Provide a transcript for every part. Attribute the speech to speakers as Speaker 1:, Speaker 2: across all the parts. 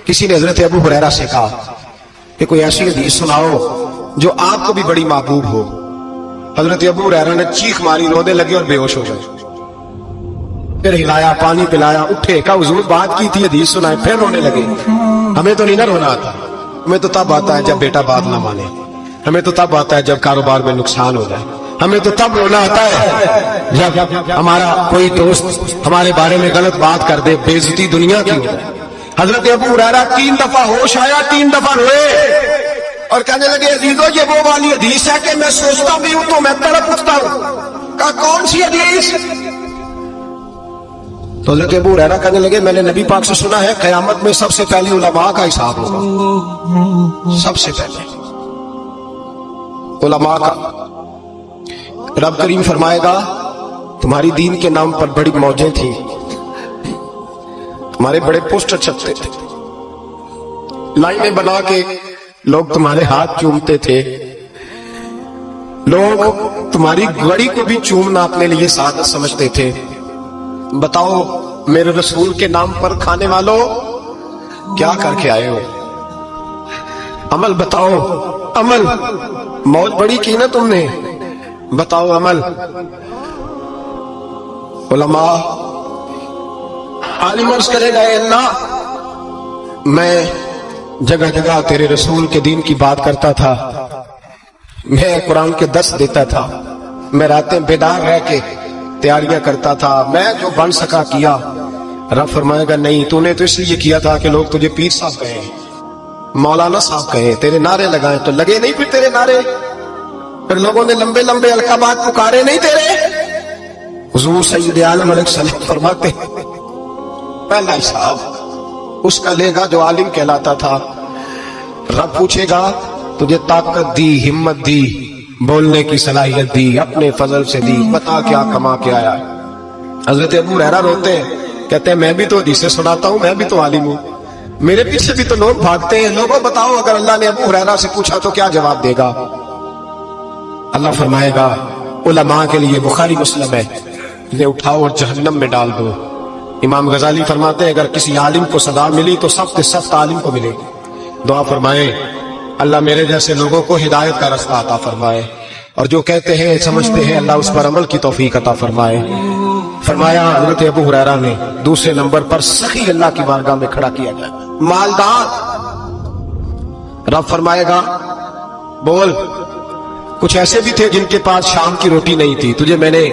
Speaker 1: کسی نے حضرت ابو ہریرہ سے کہا کہ کوئی ایسی حدیث سناؤ جو آپ کو بھی بڑی محبوب ہو. حضرت ابو ہریرہ نے چیخ ماری، رونے لگے اور بے ہوش ہو گئے. پھر ہلایا، پانی پلایا، اٹھے، کہا حضور بات کی تھی، حدیث سنائے. پھر رونے لگے. ہمیں تو نہیں نہ رونا آتا، ہمیں تو تب آتا ہے جب بیٹا بات نہ مانے، ہمیں تو تب آتا ہے جب کاروبار میں نقصان ہو جائے، ہمیں تو تب رونا آتا ہے جب ہمارا کوئی دوست ہمارے بارے میں غلط بات کر دے، بے عزتی دنیا کی ہو جائے. حضرت ابو ہریرہ 3 دفعہ ہوش آیا، 3 دفعہ روئے اور کہنے لگے عزیزو یہ وہ والی حدیث ہے کہ میں سوچتا بھی ہوں تو میں تڑپ اٹھتا ہوں. کہا کون سی حدیث؟ تو حضرت ابو ہریرہ کہنے لگے میں نے نبی پاک سے سنا ہے قیامت میں سب سے پہلے علماء کا حساب ہوگا، سب سے پہلے علماء کا. رب کریم فرمائے گا تمہاری دین کے نام پر بڑی موجیں تھیں، تمہارے بڑے پوسٹر چھپتے تھے، لائنیں بنا کے لوگ تمہارے ہاتھ چومتے تھے، لوگ تمہاری گڑی کو بھی چومنا اپنے لیے سعادت سمجھتے تھے. بتاؤ میرے رسول کے نام پر کھانے والوں کیا کر کے آئے ہو؟ عمل بتاؤ، عمل. موت بڑی کی نا تم نے، بتاؤ عمل. علماء عالم عرض کرے گا اے اللہ میں جگہ جگہ تیرے رسول کے دین کی بات کرتا تھا، میں قرآن کے درس دیتا تھا، میں راتیں بیدار رہ کے تیاریاں کرتا تھا، میں جو بن سکا کیا. رب فرمائے گا نہیں، تو نے تو اس لیے کیا تھا کہ لوگ تجھے پیر صاحب کہیں، مولانا صاحب کہیں، تیرے نعرے لگائیں تو لگے نہیں پھر تیرے نعرے، پھر لوگوں نے لمبے لمبے القابات پکارے نہیں تیرے. حضور سید عالم علیہ السلام فرماتے پہلا حساب اس کا لے گا جو عالم کہلاتا تھا. رب پوچھے گا تجھے طاقت دی، ہمت دی، بولنے کی صلاحیت دی، اپنے فضل سے دی، بتا کیا کما کے آیا. حضرت ابو ہریرہ روتے ہیں، کہتے ہیں میں بھی تو حدیثیں سناتا ہوں، میں بھی تو عالم ہوں، میرے پیچھے بھی تو لوگ بھاگتے ہیں. لوگوں بتاؤ اگر اللہ نے ابو ہریرہ سے پوچھا تو کیا جواب دے گا؟ اللہ فرمائے گا علماء کے لیے بخاری مسلم ہے، انہیں اٹھاؤ اور جہنم میں ڈال دو. امام غزالی فرماتے ہیں اگر کسی عالم کو سزا ملی تو سخت سے سخت عالم کو ملے گی. دعا فرمائے اللہ میرے جیسے لوگوں کو ہدایت کا رستہ عطا فرمائے، اور جو کہتے ہیں سمجھتے ہیں اللہ اس پر عمل کی توفیق عطا فرمائے. فرمایا حضرت ابو ہریرہ نے دوسرے نمبر پر سخی اللہ کی بارگاہ میں کھڑا کیا گیا، مالدار. رب فرمائے گا بول کچھ ایسے بھی تھے جن کے پاس شام کی روٹی نہیں تھی، تجھے میں نے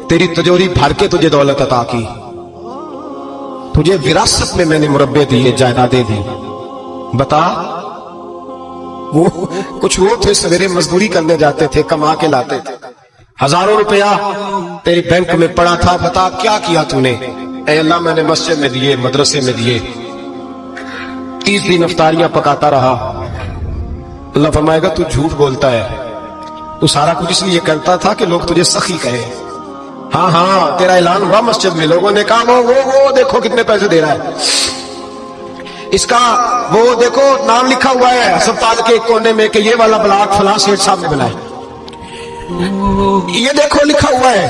Speaker 1: تیری تجوری بھر کے تجھے دولت عطا کی، تجھے وراثت میں میں نے مربے دیے، جائیدادیں دی. بتا وہ کچھ وہ تھے سویرے مزدوری کرنے جاتے تھے، کما کے لاتے تھے، ہزاروں روپیہ تیری بینک میں پڑا تھا، بتا کیا کیا تو نے؟ اے اللہ میں نے مسجد میں دیے، مدرسے میں دیے، 30 دن افطاریاں پکاتا رہا. اللہ فرمائے گا تو جھوٹ بولتا ہے، تو سارا کچھ اس لیے کرتا تھا کہ لوگ تجھے سخی کہیں. ہاں ہاں تیرا اعلان ہوا مسجد میں، لوگوں نے کہا وہ دیکھو کتنے پیسے دے رہا ہے، اس کا وہ دیکھو نام لکھا ہوا ہے اسپتال کے ایک کونے میں کہ یہ والا بلاک فلاں سیٹ صاحب نے بنایا، یہ دیکھو لکھا ہوا ہے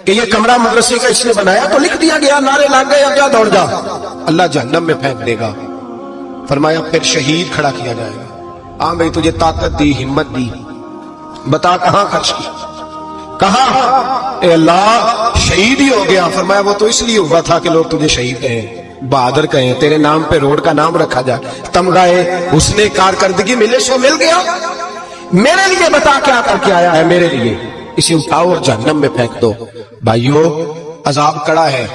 Speaker 1: کہ یہ کمرہ مدرسے کا اس نے بنایا، تو لکھ دیا گیا، نعرے لگ گئے، اب جا دوڑ جا. اللہ جہنم میں پھینک دے گا. فرمایا پھر شہید کھڑا کیا جائے گا. ہاں بھائی تجھے طاقت دی، ہمت دی، بتا کہاں خرچ کی، کہاں؟ اے اللہ شہید ہی ہو گیا. فرمایا وہ تو اس لیے ہوا تھا کہ لوگ تجھے شہید کہیں، بہادر کہیں، تیرے نام پہ روڈ کا نام رکھا جائے، تمغائے حسن کارکردگی ملے سو مل گیا. میرے لیے بتا کیا کر کے آیا ہے میرے لیے، اسے اٹھاؤ اور جہنم میں پھینک دو. بھائیو عذاب کڑا ہے،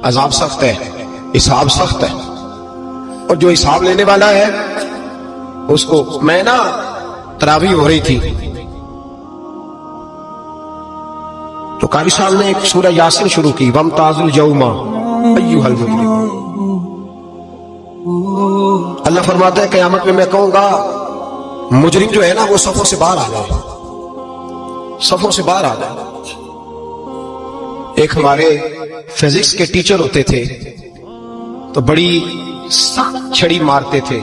Speaker 1: عذاب سخت ہے، حساب سخت ہے، اور جو حساب لینے والا ہے اس کو میں نا تراویح ہو رہی تھی تو قاری صاحب نے ایک سورہ یاسین شروع کی، وَامْتَازُوا الْيَوْمَ أَيُّهَا الْمُجْرِمُونَ. اللہ فرماتا ہے قیامت میں کہوں گا مجرم جو ہے نا وہ صفوں سے باہر آ جائے، صفوں سے باہر آ جائے. ایک ہمارے فزکس کے ٹیچر ہوتے تھے تو بڑی سخت چھڑی مارتے تھے،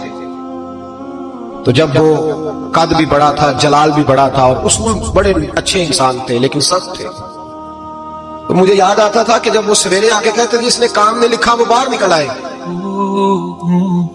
Speaker 1: تو جب وہ قد بھی بڑا تھا، جلال بھی بڑا تھا، اور اس وقت بڑے اچھے انسان تھے لیکن سخت تھے. تو مجھے یاد آتا تھا کہ جب وہ سویرے آ کے کہتے تھے جس نے کام نے لکھا وہ باہر نکل آئے،